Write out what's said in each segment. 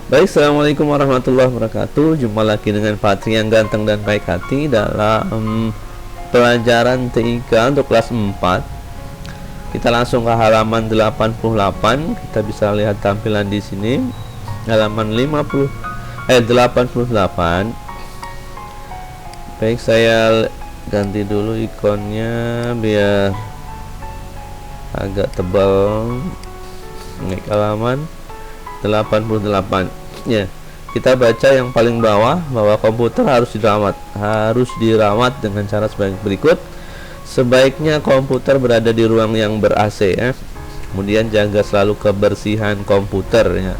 Baik, assalamualaikum warahmatullahi wabarakatuh. Jumpa lagi dengan Patri yang ganteng dan baik hati dalam pelajaran TIK untuk kelas 4. Kita langsung ke halaman 88. Kita bisa lihat tampilan di sini. Halaman 88. Baik, saya ganti dulu ikonnya biar agak tebal. Naik halaman 88 ya. Kita baca yang paling bawah bahwa komputer harus dirawat dengan cara sebagai berikut. Sebaiknya komputer berada di ruang yang ber-AC ya. Kemudian jaga selalu kebersihan komputer ya.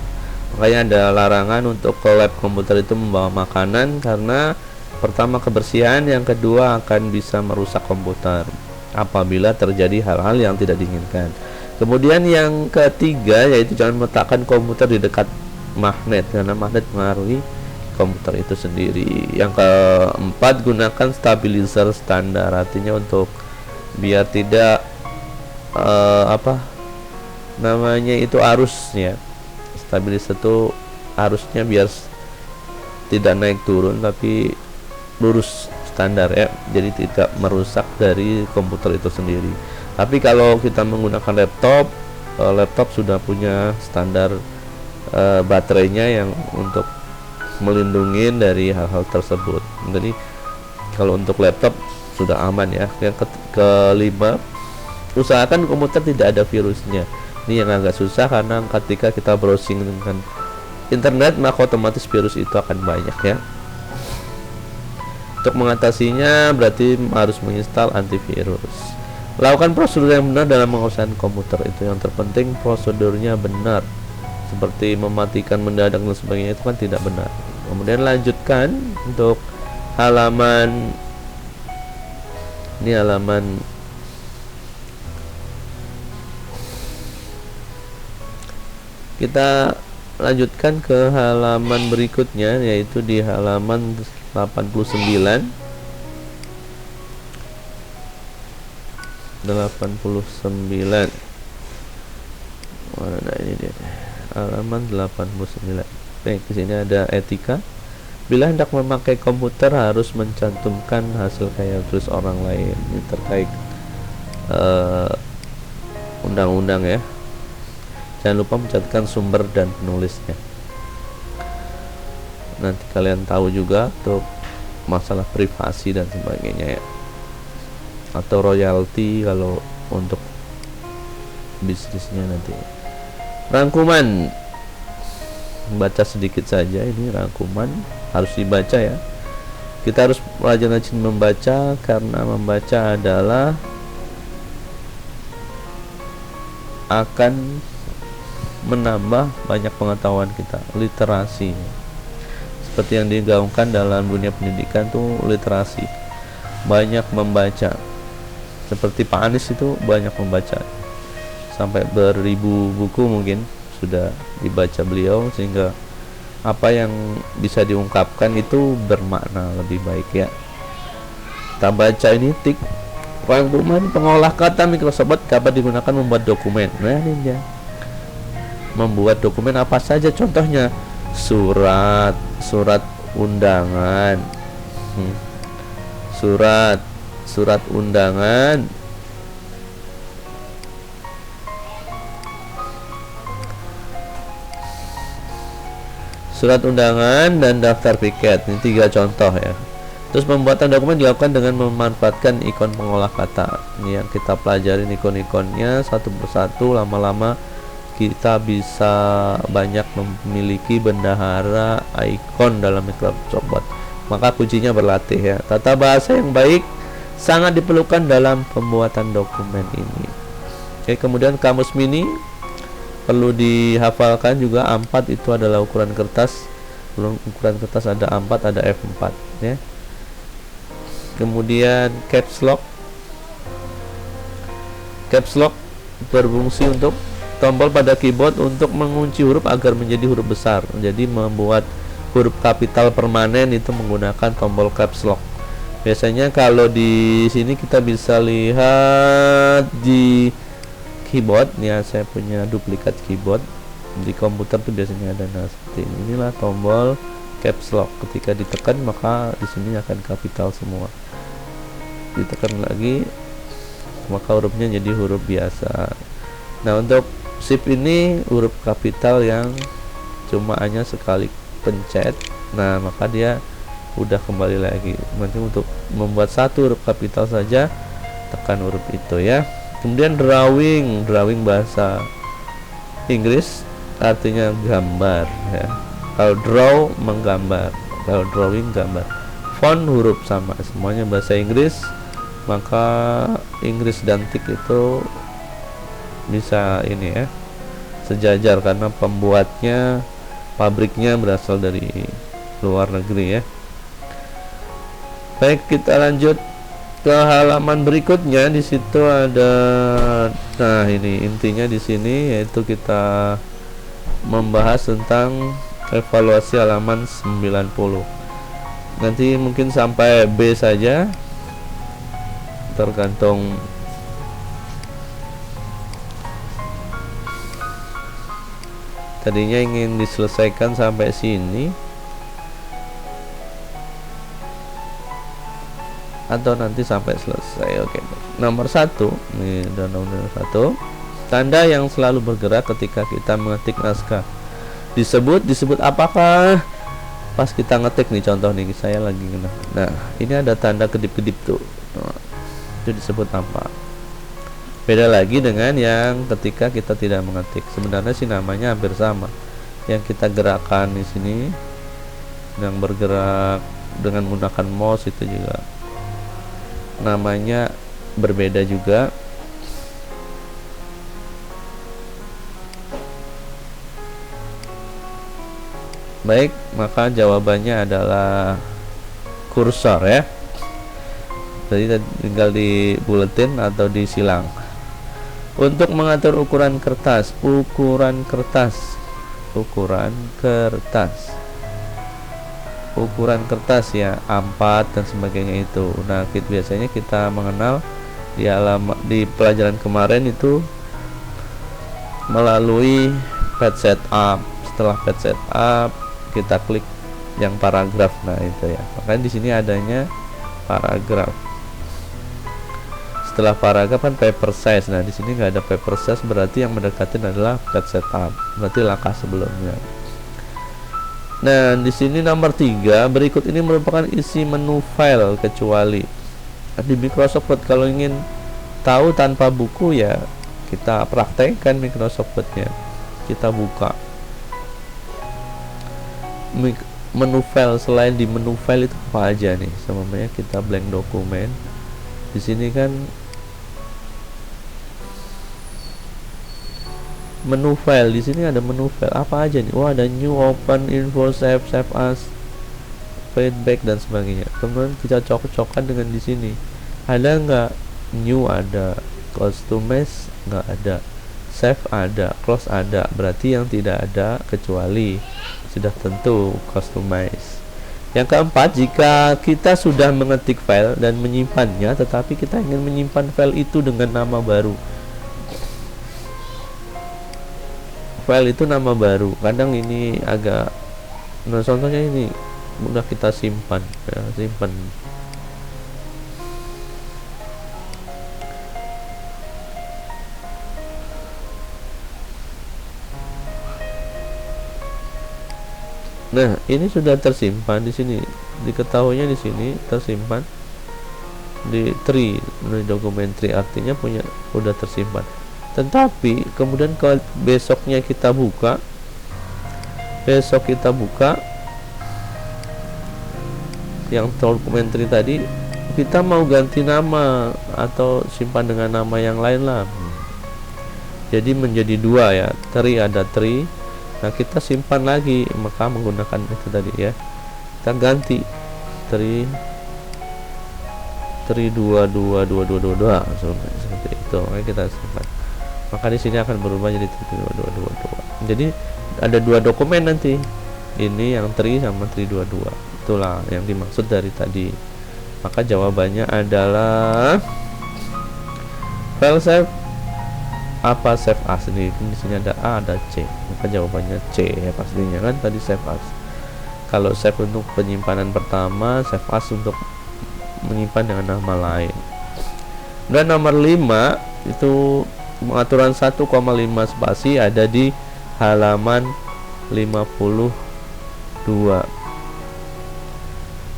Makanya ada larangan untuk ke lab komputer itu membawa makanan, karena pertama kebersihan, yang kedua akan bisa merusak komputer apabila terjadi hal-hal yang tidak diinginkan. Kemudian yang ketiga yaitu jangan meletakkan komputer di dekat magnet, karena magnet mengaruhi komputer itu sendiri. Yang keempat, gunakan stabilizer standar, artinya untuk biar tidak arusnya. Stabilizer itu arusnya biar tidak naik turun tapi lurus standar ya, jadi tidak merusak dari komputer itu sendiri. Tapi kalau kita menggunakan laptop sudah punya standar baterainya yang untuk melindungi dari hal-hal tersebut. Jadi kalau untuk laptop sudah aman ya. Yang kelima, usahakan komputer tidak ada virusnya. Ini yang agak susah karena ketika kita browsing dengan internet maka otomatis virus itu akan banyak ya. Untuk mengatasinya berarti harus menginstal antivirus. Lakukan prosedur yang benar dalam menguasai komputer, itu yang terpenting, prosedurnya benar. Seperti mematikan mendadak dan sebagainya itu kan tidak benar. Kemudian lanjutkan untuk halaman kita lanjutkan ke halaman berikutnya, yaitu di halaman 89. Mana ini dia, halaman 89. Baik, di sini ada etika. Bila hendak memakai komputer harus mencantumkan hasil karya tulis orang lain. Ini terkait undang-undang ya. Jangan lupa mencatatkan sumber dan penulisnya. Nanti kalian tahu juga untuk masalah privasi dan sebagainya ya, atau royalti kalau untuk bisnisnya nanti. Rangkuman, baca sedikit saja, ini rangkuman harus dibaca ya. Kita harus rajin-rajin membaca, karena membaca adalah akan menambah banyak pengetahuan kita, literasi. Seperti yang digaungkan dalam dunia pendidikan tuh literasi, banyak membaca. Seperti Pak Anies itu banyak membaca, sampai beribu buku mungkin sudah dibaca beliau, sehingga apa yang bisa diungkapkan itu bermakna lebih baik ya. Kita baca ini, tik. Rangkuman pengolah kata Microsoft dapat digunakan membuat dokumen. Nah ini dia, membuat dokumen apa saja, contohnya surat undangan, surat undangan, dan daftar piket. Ini 3 contoh ya. Terus pembuatan dokumen dilakukan dengan memanfaatkan ikon pengolah kata. Ini yang kita pelajarin ikon-ikonnya satu persatu. Lama-lama kita bisa banyak memiliki bendahara ikon dalam Microsoft Word. Maka kuncinya berlatih ya. Tata bahasa yang baik sangat diperlukan dalam pembuatan dokumen ini. Oke, kemudian kamus mini perlu dihafalkan juga. A4 itu adalah ukuran kertas. Ukuran kertas ada A4, ada F4 ya. Kemudian caps lock berfungsi untuk tombol pada keyboard untuk mengunci huruf agar menjadi huruf besar. Jadi membuat huruf kapital permanen itu menggunakan tombol caps lock. Biasanya kalau di sini kita bisa lihat di keyboard ya, saya punya duplikat keyboard. di komputer tuh biasanya ada. Nah, seperti ini. Inilah tombol caps lock. Ketika ditekan maka di sini akan kapital semua. Ditekan lagi maka hurufnya jadi huruf biasa. Nah, untuk shift ini huruf kapital yang cuma hanya sekali pencet. Nah, maka dia udah kembali lagi. Nanti untuk membuat satu huruf kapital saja tekan huruf itu ya. Kemudian drawing bahasa Inggris artinya gambar ya. Kalau draw menggambar, kalau drawing gambar. Font huruf sama, semuanya bahasa Inggris, maka Inggris dan tik itu bisa ini ya, sejajar karena pembuatnya, pabriknya berasal dari luar negeri ya. Baik, kita lanjut ke halaman berikutnya. Di situ ada, nah ini intinya di sini, yaitu kita membahas tentang evaluasi halaman 90. Nanti mungkin sampai B saja, tergantung tadinya ingin diselesaikan sampai sini atau nanti sampai selesai. Oke. Nomor 1 nih, dan nomor 1, tanda yang selalu bergerak ketika kita mengetik naskah disebut apakah? Pas kita ngetik nih, contoh nih saya lagi kena. Nah, ini ada tanda kedip-kedip tuh. Nah, itu disebut apa? Beda lagi dengan yang ketika kita tidak mengetik. Sebenarnya sih namanya hampir sama. Yang kita gerakan di sini, yang bergerak dengan menggunakan mouse itu juga namanya berbeda juga. Baik, maka jawabannya adalah kursor ya. Jadi tinggal di buletin atau disilang. Untuk mengatur ukuran kertas ya, A4 dan sebagainya itu. Nah, biasanya kita mengenal di pelajaran kemarin itu melalui page setup. Setelah page setup kita klik yang paragraf. Nah, itu ya. Makanya di sini adanya paragraf. Setelah paragraf kan paper size. Nah, di sini nggak ada paper size, berarti yang mendekatin adalah page setup. Berarti langkah sebelumnya. Nah, di sini nomor 3, berikut ini merupakan isi menu file kecuali. Di Microsoft Word kalau ingin tahu tanpa buku ya kita praktekkan Microsoft Word-nya. Kita buka menu file. Selain di menu file itu apa aja nih? Semuanya kita blank dokumen. Di sini kan menu file, di sini ada menu file apa aja nih? Oh, ada new, open, info, save as, feedback dan sebagainya. Kemudian kita cocokkan dengan di sini. Ada nggak? New ada, customize nggak ada, save ada, close ada. Berarti yang tidak ada kecuali sudah tentu customize. Yang keempat, jika kita sudah mengetik file dan menyimpannya, tetapi kita ingin menyimpan file itu dengan nama baru. File itu nama baru. Kadang ini agak, nah contohnya ini mudah kita simpan ya, simpan. Nah, ini sudah tersimpan di sini. Diketahuinya di sini tersimpan di tree, di dokumen tree, artinya udah tersimpan. Tetapi kemudian kalau besok kita buka yang dokumen tree tadi, kita mau ganti nama atau simpan dengan nama yang lain lah. Jadi menjadi 2 ya, tree ada tree. Nah, kita simpan lagi, maka menggunakan itu tadi ya. Kita ganti tree 222222 seperti itu. Oke, kita simpan. Maka di sini akan berubah jadi 2222. Jadi ada 2 dokumen nanti. Ini yang tree sama tree 22. Itulah yang dimaksud dari tadi. Maka jawabannya adalah file save Apa save as ini? Di sini ada A, ada C, maka jawabannya C ya pastinya kan, tadi save as. Kalau save untuk penyimpanan pertama, save as untuk menyimpan dengan nama lain. Dan nomor 5 itu pengaturan 1,5 spasi ada di halaman 52.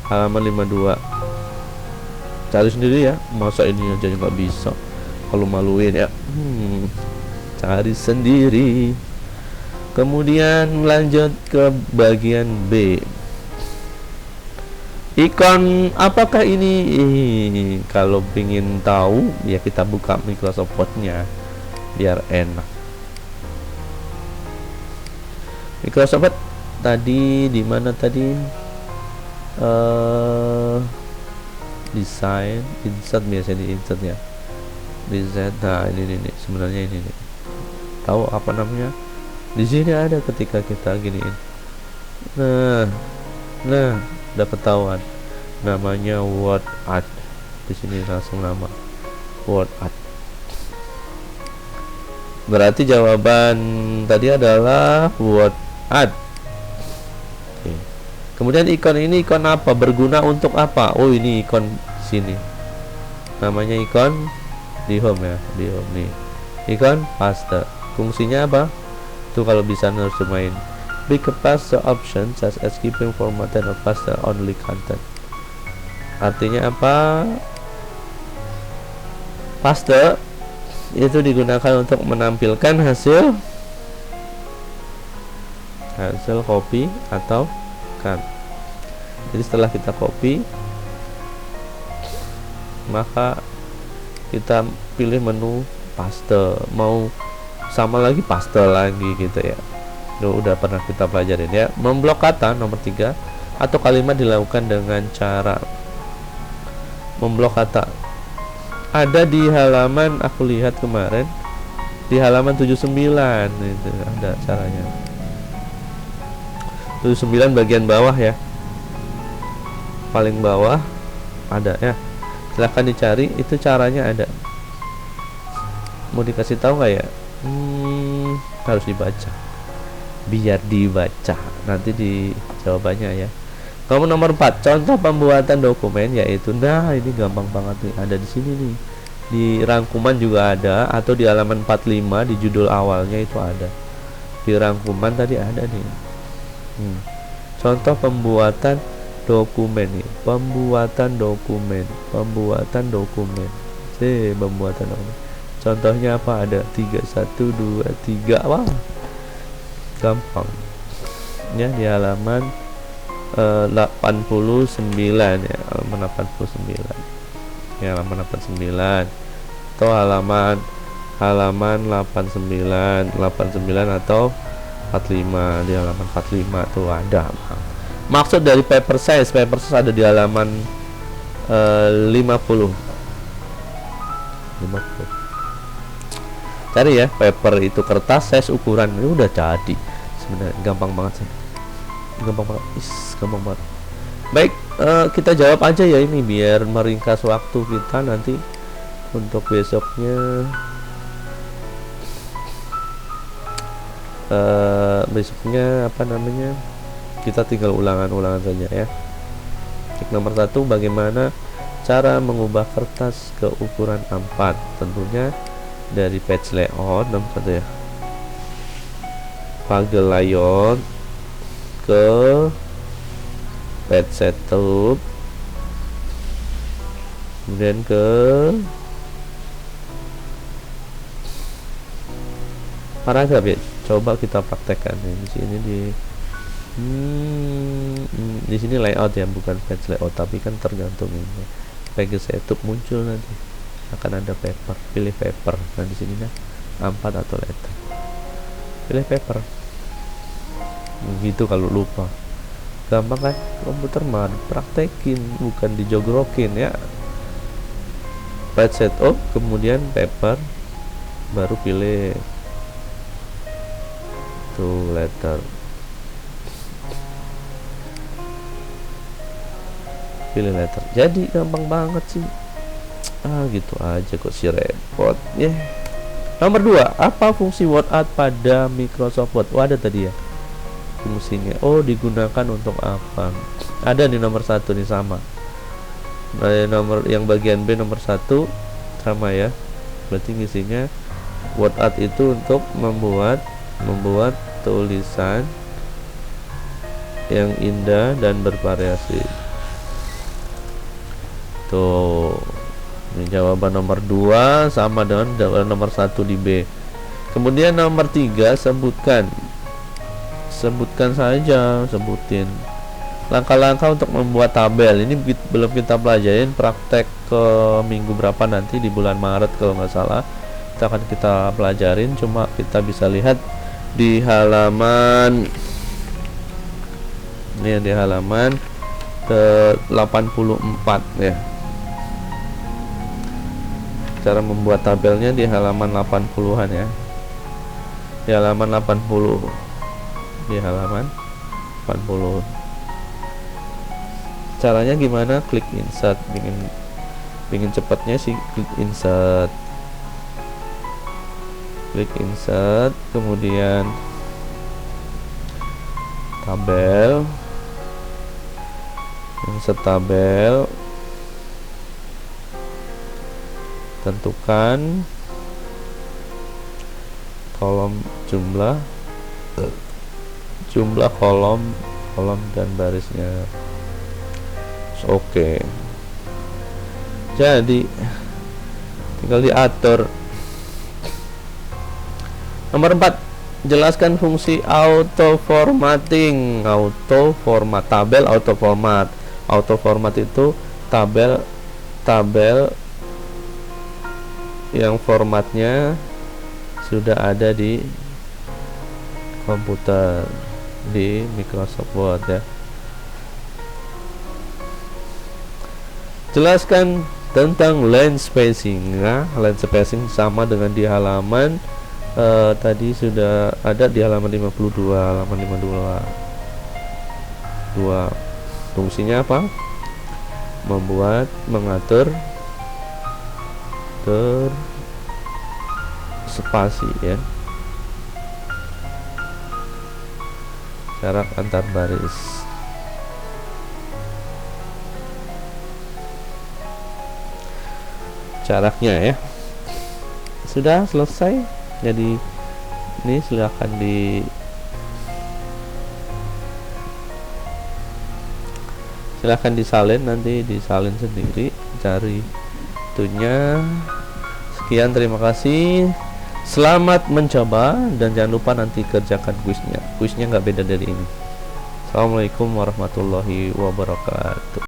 Halaman 52. Cari sendiri ya, masa ini aja nggak bisa, kalau maluin ya. Cari sendiri. Kemudian lanjut ke bagian B. Ikon apakah ini? Kalau ingin tahu ya kita buka Microsoft Word-nya biar enak. Microsoft Word tadi di mana tadi? Desain, insert, biasanya di insert ya. Desain. Nah, ini sebenarnya ini nih. Tahu apa namanya? Di sini ada ketika kita giniin. Nah, udah ketahuan. Namanya Word Art. Di sini langsung nama Word Art. Berarti jawaban tadi adalah Word Art. Oke. Kemudian ikon ini ikon apa? Berguna untuk apa? Oh, ini ikon sini. Namanya ikon di home ya, di home nih. Ikon paste. Fungsinya apa? Tuh kalau bisa nerjemahin. Pick a paste option such as keeping formatted or paste only content. Artinya apa? Paste itu digunakan untuk menampilkan hasil copy atau kan. Jadi setelah kita copy, maka kita pilih menu paste, mau sama lagi paste lagi gitu ya. Udah pernah kita pelajarin ya. Memblok kata nomor 3 atau kalimat dilakukan dengan cara memblok kata. Ada di halaman, aku lihat kemarin di halaman 79 itu ada caranya. 79 bagian bawah ya, paling bawah ada ya, silahkan dicari, itu caranya ada. Mau dikasih tahu nggak ya? Harus dibaca, biar dibaca nanti di jawabannya ya. Kamu nomor 4, contoh pembuatan dokumen, yaitu nah ini gampang banget nih, ada di sini nih, di rangkuman juga ada, atau di halaman 45 di judul awalnya itu ada, di rangkuman tadi ada nih. Contoh pembuatan dokumen nih, pembuatan dokumen. Pembuatan dokumen. Contohnya apa? Ada 3, 1, 2, 3. Wah, gampang ya, di halaman 89 ya, halaman 89 ya, halaman 89 atau halaman 89 atau 45, di halaman 45 tuh ada. Maksud dari paper size ada di halaman 50. Cari ya, paper itu kertas size ukuran, ini udah jadi. Sebenarnya gampang banget sih, gampang banget. Baik, kita jawab aja ya ini biar meringkas waktu kita nanti untuk besoknya. Besoknya apa namanya, kita tinggal ulangan saja ya. Cek nomor 1, bagaimana cara mengubah kertas ke ukuran A4? Tentunya dari page layout nomor 1 ya, file layout ke page setup, kemudian ke paragraf ya. Coba kita praktekkan ya. Di sini di sini layout ya, bukan page layout, tapi kan tergantung ini. Page setup muncul nanti akan ada paper, pilih paper. Nah di sini nah A4 atau letter, pilih paper. Begitu kalau lupa, gampang kan? Komputer mah praktekin, bukan dijogrokin ya. Page setup, kemudian paper, baru pilih tuh letter, pilih letter. Jadi gampang banget sih. Gitu aja kok si repot ya. Nomor 2, apa fungsi WordArt pada Microsoft Word? Oh, ada tadi ya fungsinya. Oh, digunakan untuk apa? Ada di nomor 1 nih, sama. Nah, nomor yang bagian B nomor 1 sama ya. Berarti ngisinya WordArt itu untuk membuat tulisan yang indah dan bervariasi. Tuh, ini jawaban nomor 2 sama dengan jawaban nomor 1 di B. Kemudian nomor 3, sebutin langkah-langkah untuk membuat tabel. Ini belum kita pelajarin, praktek ke minggu berapa nanti, di bulan Maret kalau nggak salah kita pelajarin. Cuma kita bisa lihat di halaman ini, di halaman ke 84 ya. Cara membuat tabelnya di halaman 80-an ya. Di halaman 80. Di halaman 80. Caranya gimana? Klik insert. Pingin cepatnya sih klik insert. Klik insert, kemudian tabel. Insert tabel. Tentukan kolom jumlah kolom dan barisnya. Oke. Jadi tinggal diatur. Nomor 4, jelaskan fungsi auto formatting. Tabel auto format. Auto format itu tabel yang formatnya sudah ada di komputer, di Microsoft Word ya. Jelaskan tentang line spacing. Nah, line spacing sama dengan di halaman tadi sudah ada di halaman 52, halaman 52. Fungsinya apa? Mengatur spasi ya, jarak antar baris. Jaraknya ya sudah selesai. Jadi ini silahkan disalin, nanti disalin sendiri, cari itunya. Sekian, terima kasih, selamat mencoba, dan jangan lupa nanti kerjakan kuisnya nggak beda dari ini. Assalamualaikum warahmatullahi wabarakatuh.